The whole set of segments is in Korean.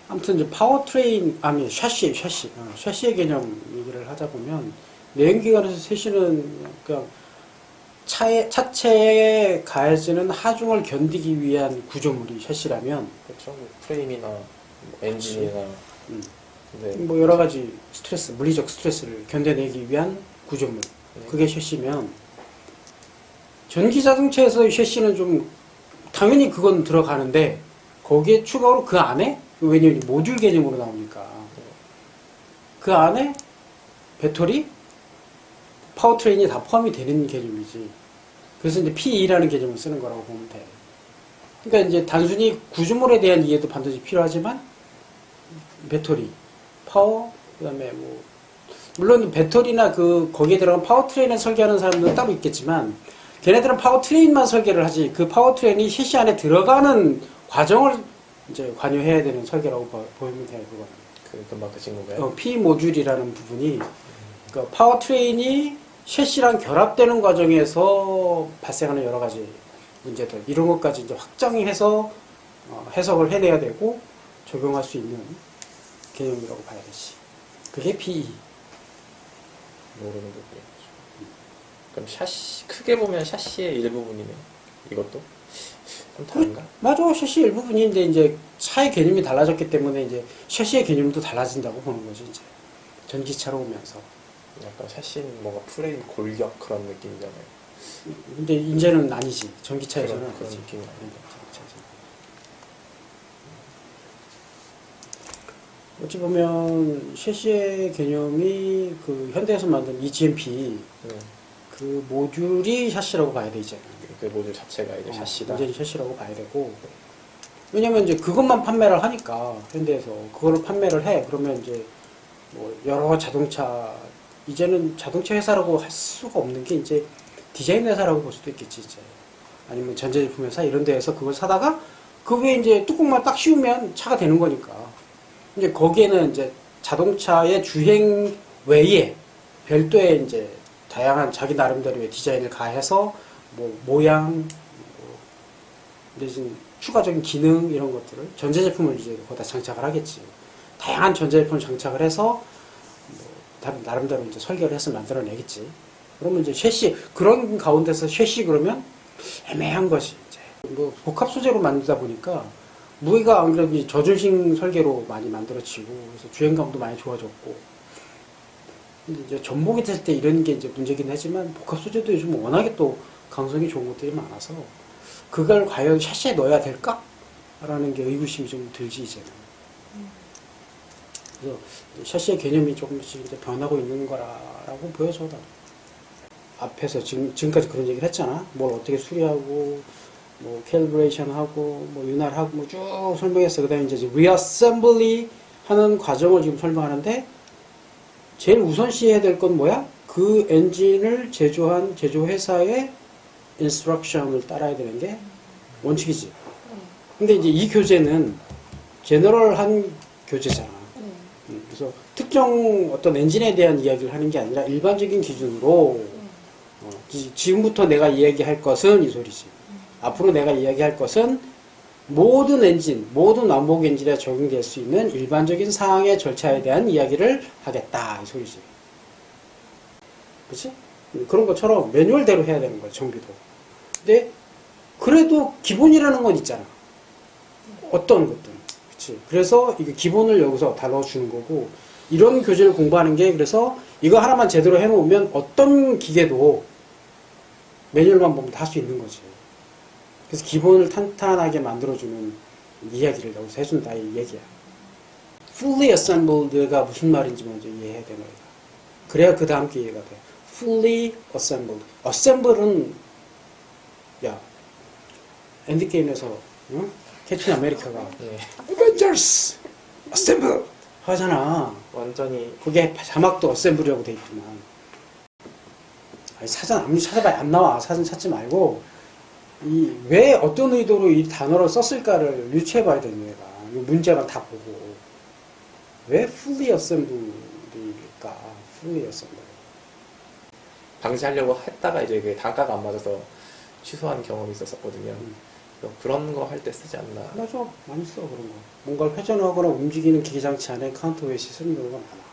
아무튼 이제 파워트레인, 아니 샤시의 개념 얘기를 하자 보면 내연기관에서 셋시는 그냥 차체에 가해지는 하중을 견디기 위한 구조물이 샤시라면, 그렇죠. 뭐 프레임이나 뭐 엔진이나 네. 뭐 여러 가지 스트레스, 물리적 스트레스를 견뎌내기 위한 구조물, 네. 그게 샤시면, 전기 자동차에서의 샤시는 좀 당연히 그건 들어가는데 거기에 추가로 그 안에, 왜냐면 모듈 개념으로 나오니까 그 안에 배터리, 파워트레인이 다 포함이 되는 개념이지. 그래서 이제 PE라는 개념을 쓰는 거라고 보면 돼. 그러니까 이제 단순히 구조물에 대한 이해도 반드시 필요하지만 배터리, 파워, 그다음에 뭐 물론 배터리나 거기에 들어간 파워트레인을 설계하는 사람들은 따로 있겠지만 걔네들은 파워트레인만 설계를 하지 그 파워트레인이 셰시 안에 들어가는 과정을 이제 관여해야 되는 설계라고 보면 돼요. 그거는. 금방 그 친구가요? P 모듈이라는 부분이 그러니까 파워트레인이 셰시랑 결합되는 과정에서 발생하는 여러 가지 문제들 이런 것까지 이제 확정해서 해석을 해내야 되고 적용할 수 있는 개념이라고 봐야 되지. 그게 PE. 모르는 부분이죠. 그럼 샤시 크게 보면 샤시의 일부분이네. 이것도 좀 다른가? 맞아, 셰시 일부분인데 이제 차의 개념이 달라졌기 때문에 이제 셰시의 개념도 달라진다고 보는 거죠. 이제 전기차로 오면서. 약간 샤시는 뭔가 프레임 골격 그런 느낌이잖아요. 근데 이제는 아니지. 전기차에서는 그런 아니지. 느낌이 아닌데. 어찌 보면 셰시의 개념이 그 현대에서 만든 EGMP 그 모듈이 샤시라고 봐야 되잖아요. 그 모듈 자체가 이제 샤시다. 완전히 샤시라고 봐야 되고. 왜냐면 이제 그것만 판매를 하니까 현대에서 그거를 판매를 해. 그러면 이제 뭐 여러 자동차 이제는 자동차 회사라고 할 수가 없는 게 이제 디자인 회사라고 볼 수도 있겠지 이제. 아니면 전자제품 회사 이런 데에서 그걸 사다가 그 위에 이제 뚜껑만 딱 씌우면 차가 되는 거니까. 이제 거기에는 이제 자동차의 주행 외에 별도의 이제 다양한 자기 나름대로의 디자인을 가해서 뭐 모양, 뭐 내진 추가적인 기능 이런 것들을 전자제품을 이제 거기다 장착을 하겠지. 다양한 전자제품을 장착을 해서 뭐 나름대로 이제 설계를 해서 만들어내겠지. 그러면 이제 셰시 그런 가운데서 셰시 그러면 애매한 것이 이제 뭐 복합 소재로 만들다 보니까 무게가 안 그래도 저중심 설계로 많이 만들어지고 그래서 주행감도 많이 좋아졌고. 근데 이제 전복이 됐을 때 이런 게 이제 문제긴 하지만 복합 소재도 요즘 워낙에 또 강성이 좋은 것들이 많아서 그걸 과연 샤시에 넣어야 될까? 라는 게 의구심이 좀 들지 이제는. 그래서 샤시의 개념이 조금씩 이제 변하고 있는 거라고 보여져. 앞에서 지금까지 그런 얘기를 했잖아. 뭘 어떻게 수리하고 뭐 캘리브레이션 하고 뭐 윤활하고 뭐 쭉 설명했어. 그다음에 이제 리어셈블리 하는 과정을 지금 설명하는데 제일 우선시해야 될 건 뭐야? 그 엔진을 제조한 제조회사의 인스트럭션을 따라야 되는 게 원칙이지. 근데 이제 이 교재는 제너럴한 교재잖아. 그래서 특정 어떤 엔진에 대한 이야기를 하는 게 아니라 일반적인 기준으로 지금부터 내가 이야기할 것은 이 소리지. 앞으로 내가 이야기할 것은 모든 엔진, 모든 왕복 엔진에 적용될 수 있는 일반적인 사항의 절차에 대한 이야기를 하겠다 이 소리지. 그렇지? 그런 것처럼 매뉴얼대로 해야 되는 거야 정비도. 근데 그래도 기본이라는 건 있잖아. 어떤 것든. 그렇지? 그래서 이게 기본을 여기서 다 넣어주는 거고 이런 교재를 공부하는 게 그래서 이거 하나만 제대로 해놓으면 어떤 기계도 매뉴얼만 보면 다 할 수 있는 거지. 그래서 기본을 탄탄하게 만들어주는 이야기를 여기서 해준다 이 얘기야. Fully assembled가 무슨 말인지 먼저 이해해야 되는 거야. 그래야 그 다음 게 이해가 돼. Fully assembled. Assemble은 야 엔드게임에서 응? 캡틴 아메리카가 Avengers Assemble 하잖아. 완전히 그게 자막도 Assemble라고 돼 있지만 아니, 사전 아무리 찾아봐야 안 나와. 사전 찾지 말고 왜 어떤 의도로 이 단어를 썼을까를 유추해봐야 되는 거야. 이 문제만 다 보고 왜 fully assembly일까? fully assembly. 방지하려고 했다가 이제 그 단가가 안 맞아서 취소한 경험이 있었거든요. 그런 거 할 때 쓰지 않나. 맞아, 많이 써 그런 거. 뭔가를 회전하거나 움직이는 기계장치 안에 카운터웨이시 쓰는 경우가 많아.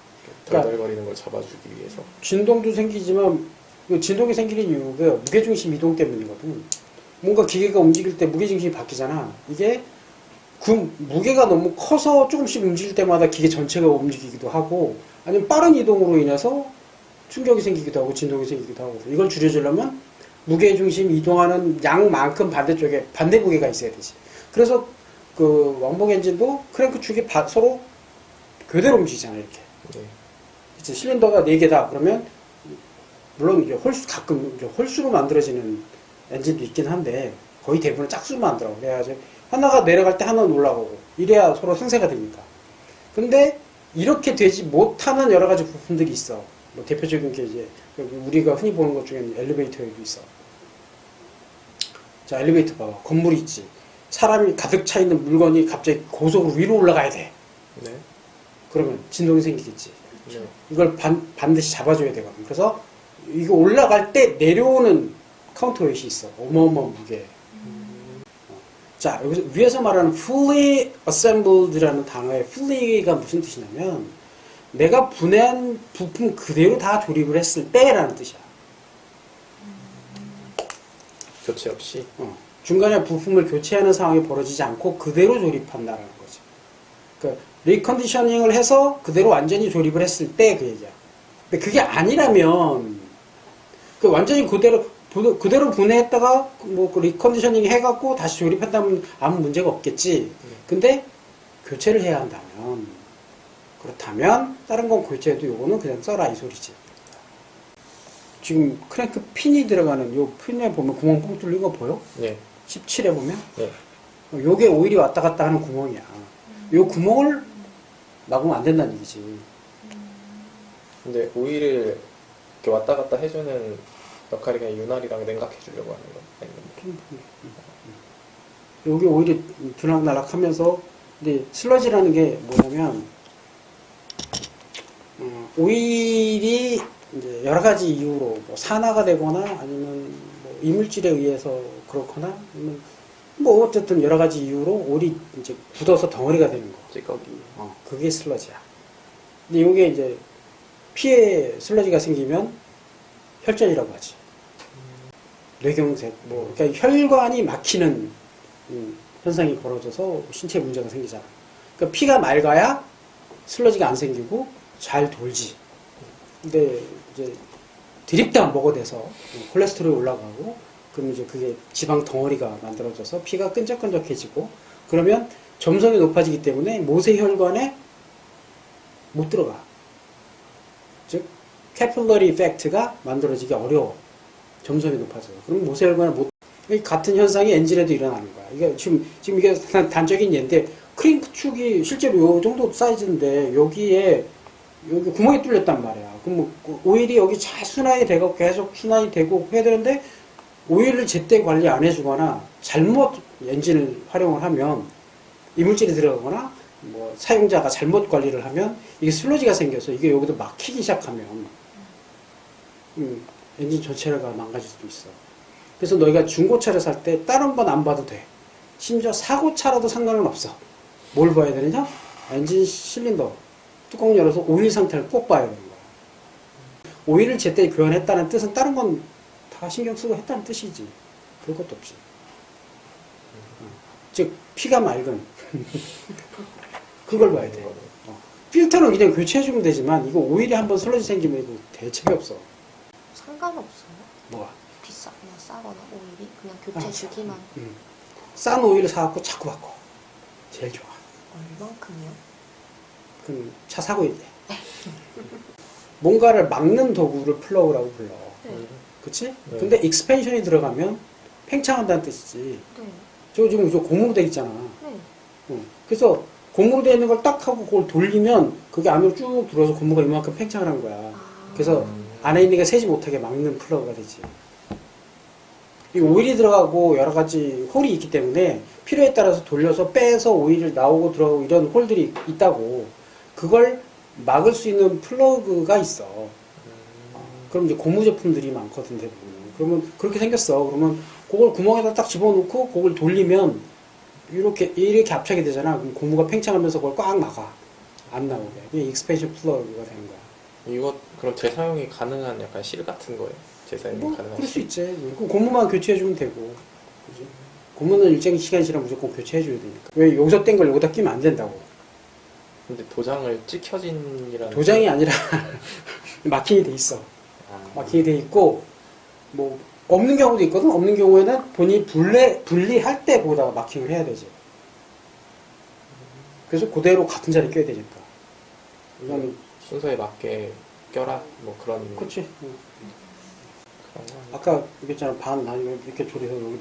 그러니까 덜덜거리는 걸 잡아주기 위해서. 진동도 생기지만 그 진동이 생기는 이유가 무게중심 이동 때문이거든. 뭔가 기계가 움직일 때 무게중심이 바뀌잖아. 이게 그 무게가 너무 커서 조금씩 움직일 때마다 기계 전체가 움직이기도 하고, 아니면 빠른 이동으로 인해서 충격이 생기기도 하고 진동이 생기기도 하고. 이걸 줄여주려면 무게중심 이동하는 양만큼 반대쪽에 반대 무게가 있어야 되지. 그래서 그 왕복 엔진도 크랭크 축이 서로 교대로 움직이잖아, 이렇게. 네. 그치? 실린더가 4개다. 그러면 물론 이게 가끔 이제 홀수로 만들어지는 엔진도 있긴 한데 거의 대부분 짝수로 만들어. 그래야지 하나가 내려갈 때 하나는 올라가고 이래야 서로 상쇄가 되니까. 근데 이렇게 되지 못하는 여러 가지 부품들이 있어. 뭐 대표적인 게 이제 우리가 흔히 보는 것 중에는 엘리베이터에도 있어. 자, 엘리베이터 봐봐. 건물이 있지. 사람이 가득 차 있는 물건이 갑자기 고속으로 위로 올라가야 돼. 네. 그러면 진동이 생기겠지. 네. 이걸 반드시 잡아줘야 되거든. 그래서 이거 올라갈 때 내려오는 카운터웨이트이 있어. 어마어마한 무게. 자, 여기서 위에서 말하는 fully assembled라는 단어의 fully가 무슨 뜻이냐면 내가 분해한 부품 그대로 다 조립을 했을 때라는 뜻이야. 교체 없이. 중간에 부품을 교체하는 상황이 벌어지지 않고 그대로 조립한다라는 거지. 그러니까 리컨디셔닝을 해서 그대로 완전히 조립을 했을 때 그 얘기야. 근데 그게 아니라면 그 완전히 그대로 분해했다가 뭐 리컨디셔닝 해갖고 다시 조립한다면 아무 문제가 없겠지. 근데 교체를 해야 한다면 그렇다면 다른 건 교체해도 요거는 그냥 써라 이 소리지. 지금 크랭크 핀이 들어가는 요 핀에 보면 구멍 뻥 뚫린 거 보여? 네. 17에 보면 네. 요게 오일이 왔다 갔다 하는 구멍이야. 요 구멍을 막으면 안 된다는 얘기지. 근데 오일을 이렇게 왔다 갔다 해주는 역할이 그냥 윤활이랑 냉각해 주려고 하는 거 아니면 요게 오일이 들락날락 하면서 근데 슬러지라는 게 뭐냐면 오일이 이제 여러 가지 이유로 뭐 산화가 되거나 아니면 뭐 이물질에 의해서 그렇거나 아니면 뭐 어쨌든 여러 가지 이유로 오일이 이제 굳어서 덩어리가 되는 거. 찌꺼기. 그게 슬러지야. 근데 요게 이제 피에 슬러지가 생기면 혈전이라고 하지. 뇌경색, 뭐, 그러니까 혈관이 막히는 현상이 벌어져서 신체에 문제가 생기잖아. 그러니까 피가 맑아야 슬러지가 안 생기고 잘 돌지. 근데 이제 드립다 먹어대서 콜레스테롤이 올라가고 그럼 이제 그게 지방 덩어리가 만들어져서 피가 끈적끈적해지고 그러면 점성이 높아지기 때문에 모세혈관에 못 들어가. 즉 캐필러리 이펙트가 만들어지기 어려워. 점성이 높아져요. 그럼 모세혈관에 못 같은 현상이 엔진에도 일어나는 거야. 이게 지금 이게 단적인 예인데 크랭크 축이 실제로 요 정도 사이즈인데 여기 구멍이 뚫렸단 말이야. 그럼 뭐 오일이 여기 잘 순환이 되고 계속 순환이 되고 해야 되는데 오일을 제때 관리 안 해주거나 잘못 엔진을 활용을 하면 이물질이 들어가거나 뭐 사용자가 잘못 관리를 하면 이게 슬러지가 생겨서 이게 여기도 막히기 시작하면 엔진 전체가 망가질 수도 있어. 그래서 너희가 중고차를 살 때 다른 건 안 봐도 돼. 심지어 사고차라도 상관은 없어. 뭘 봐야 되느냐? 엔진 실린더 뚜껑 열어서 오일 상태를 꼭 봐야 되는 거야. 오일을 제때 교환했다는 뜻은 다른 건 다 신경 쓰고 했다는 뜻이지. 그럴 것도 없이. 즉 피가 맑은 그걸 봐야 돼. 필터는 그냥 교체해주면 되지만 이거 오일이 한번 슬러지 생기면 이거 대책이 없어. 상관없어요? 뭐가? 그냥 싸거나 오일이 그냥 교체 주기만. 싼 오일을 사갖고 자꾸 바꿔. 제일 좋아. 얼만큼이요? 그럼 차 사고 있대. 뭔가를 막는 도구를 플러그라고 불러. 네. 그치? 네. 근데 익스펜션이 들어가면 팽창한다는 뜻이지. 네. 저 지금 고무로 돼 있잖아. 네. 그래서 고무로 돼 있는 걸 딱 하고 그걸 돌리면 그게 안으로 쭉 들어서 고무가 이만큼 팽창을 한 거야. 그래서 안에 있는 게 새지 못하게 막는 플러그가 되지. 이 오일이 들어가고 여러 가지 홀이 있기 때문에 필요에 따라서 돌려서 빼서 오일을 나오고 들어가고 이런 홀들이 있다고. 그걸 막을 수 있는 플러그가 있어. 그럼 이제 고무 제품들이 많거든, 대부분. 그러면 그렇게 생겼어. 그러면 그걸 구멍에다 딱 집어넣고 그걸 돌리면 이렇게 압착이 되잖아. 그럼 고무가 팽창하면서 그걸 꽉 막아. 안 나오게. 이게 익스펜션 플러그가 되는 거야. 이거 그럼 재사용이 가능한 약간 실 같은 거예요? 재사용이 뭐 가능한 그럴 수 실? 있지. 그 고무만 교체해주면 되고. 그지? 고무는 일정 시간 지나면 무조건 교체해줘야 되니까. 왜 여기서 뗀 걸 여기다 끼면 안 된다고. 근데 도장을 찍혀진이라는 도장이 아니라 마킹이 돼 있어. 마킹이 돼 있고 뭐 없는 경우도 있거든. 없는 경우에는 본인이 분리할 때 거기다가 마킹을 해야 되지. 그래서 그대로 같은 자리에 껴야 되니까. 이거는 순서에 맞게 껴라 뭐 그런 그렇지. 그런 거 아니에요? 아까 얘기했잖아. 반 나뉘고 이렇게 조리해서 여기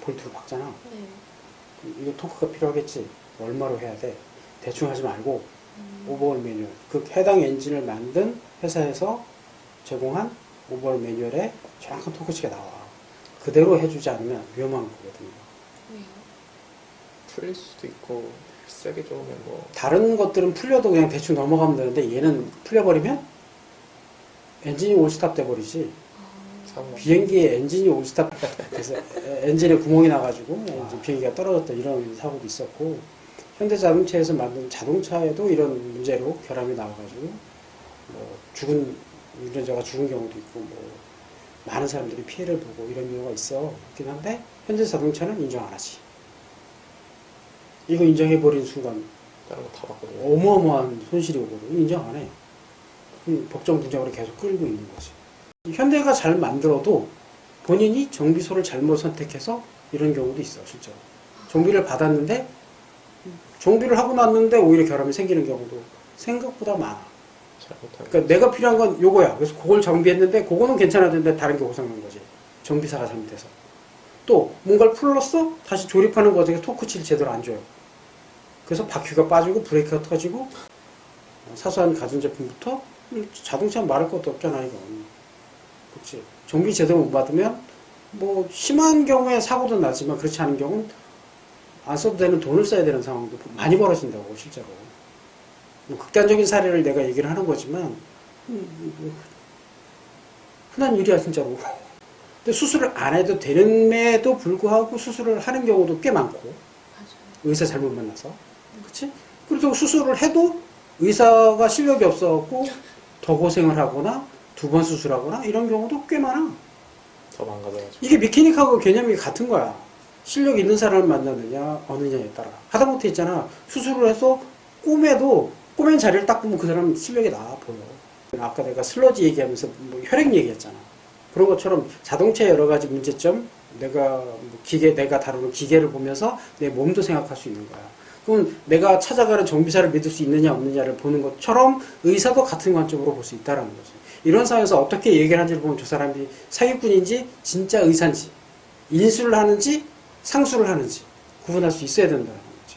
볼트로 박잖아. 네. 이거 토크가 필요하겠지. 얼마로 해야 돼? 대충 하지 말고 오버홀 매뉴얼. 그 해당 엔진을 만든 회사에서 제공한 오버홀 매뉴얼에 정확한 토크치가 나와. 그대로 해주지 않으면 위험한 거거든요. 왜요? 풀릴 수도 있고 세게 좋으면 뭐 다른 것들은 풀려도 그냥 대충 넘어가면 되는데 얘는 풀려버리면 엔진이 올스탑 돼버리지. 사고 비행기에 엔진이 올스탑 돼서 엔진에 구멍이 나가지고 엔진 비행기가 떨어졌다 이런 사고도 있었고 현대자동차에서 만든 자동차에도 이런 문제로 결함이 나와가지고 뭐 죽은 운전자가 죽은 경우도 있고 뭐 많은 사람들이 피해를 보고 이런 경우가 있긴 한데 현대자동차는 인정 안 하지. 이거 인정해버린 순간 다른 거 다 바꿔줘요. 어마어마한 손실이 오거든. 인정 안 해. 법정 분쟁으로 계속 끌고 있는 거지. 현대가 잘 만들어도 본인이 정비소를 잘못 선택해서 이런 경우도 있어, 실제로. 정비를 받았는데, 정비를 하고 났는데 오히려 결함이 생기는 경우도 생각보다 많아. 잘못하면 그러니까 내가 필요한 건 요거야. 그래서 그걸 정비했는데, 그거는 괜찮았는데 다른 게 고장난 거지. 정비사가 잘못해서. 또, 뭔가를 풀었어? 다시 조립하는 과정에 토크치를 제대로 안 줘요. 그래서 바퀴가 빠지고 브레이크가 터지고 사소한 가전제품부터 자동차 말할 것도 없잖아 이건. 그렇지. 정비 제대로 못 받으면 뭐 심한 경우에 사고도 나지만 그렇지 않은 경우는 안 써도 되는 돈을 써야 되는 상황도 많이 벌어진다고 실제로. 뭐 극단적인 사례를 내가 얘기를 하는 거지만 흔한 일이야 진짜로. 근데 수술을 안 해도 되는데도 불구하고 수술을 하는 경우도 꽤 많고 맞아요. 의사 잘못 만나서. 그치? 그래도 수술을 해도 의사가 실력이 없어갖고 더 고생을 하거나 두 번 수술하거나 이런 경우도 꽤 많아. 더 망가져가지고 이게 메케닉하고 개념이 같은 거야. 실력 있는 사람을 만나느냐, 어느냐에 따라. 하다못해 있잖아. 수술을 해서 꼬맨 자리를 딱 보면 그 사람 실력이 나아 보여. 아까 내가 슬러지 얘기하면서 뭐 혈액 얘기했잖아. 그런 것처럼 자동차의 여러 가지 문제점, 내가 다루는 기계를 보면서 내 몸도 생각할 수 있는 거야. 그럼 내가 찾아가는 정비사를 믿을 수 있느냐 없느냐를 보는 것처럼 의사도 같은 관점으로 볼 수 있다는 거지. 이런 상황에서 어떻게 얘기를 하는지를 보면 저 사람이 사기꾼인지 진짜 의사인지 인수를 하는지 상수를 하는지 구분할 수 있어야 된다는 거지.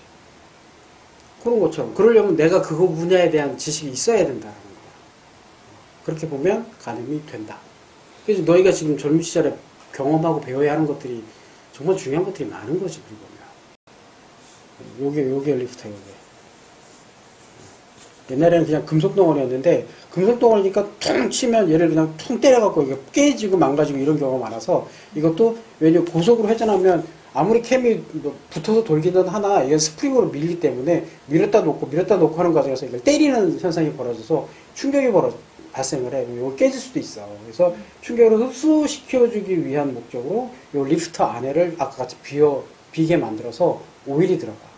그런 것처럼 그러려면 내가 그거 분야에 대한 지식이 있어야 된다는 거야. 그렇게 보면 가늠이 된다. 그래서 너희가 지금 젊은 시절에 경험하고 배워야 하는 것들이 정말 중요한 것들이 많은 거지. 요게 리프트예요. 옛날에는 그냥 금속 덩어리였는데 금속 덩어리니까 퉁 치면 얘를 그냥 퉁 때려갖고 이게 깨지고 망가지고 이런 경우가 많아서 이것도 왜냐면 고속으로 회전하면 아무리 캠이 뭐 붙어서 돌기는 하나 이게 스프링으로 밀기 때문에 밀었다 놓고 하는 과정에서 이걸 때리는 현상이 벌어져서 충격이 발생을 해. 이거 깨질 수도 있어. 그래서 충격을 흡수시켜주기 위한 목적으로 이 리프트 안에를 아까 같이 비게 만들어서 오일이 들어가.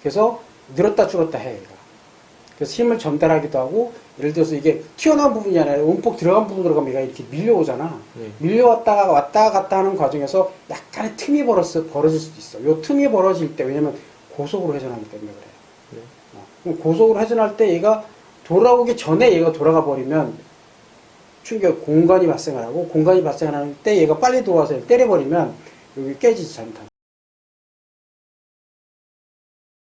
그래서 늘었다 줄었다 해. 얘가. 그래서 힘을 전달하기도 하고 예를 들어서 이게 튀어나온 부분이 아니라 움푹 들어간 부분 들어가면 얘가 이렇게 밀려오잖아. 밀려왔다가 왔다 갔다 하는 과정에서 약간의 틈이 벌어질 수도 있어. 이 틈이 벌어질 때 왜냐면 고속으로 회전하기 때문에 그래. 그럼 고속으로 회전할 때 얘가 돌아오기 전에 얘가 돌아가 버리면 충격 공간이 발생을 하고 공간이 발생하는 때 얘가 빨리 들어와서 때려버리면 여기 깨지지 잘못하면.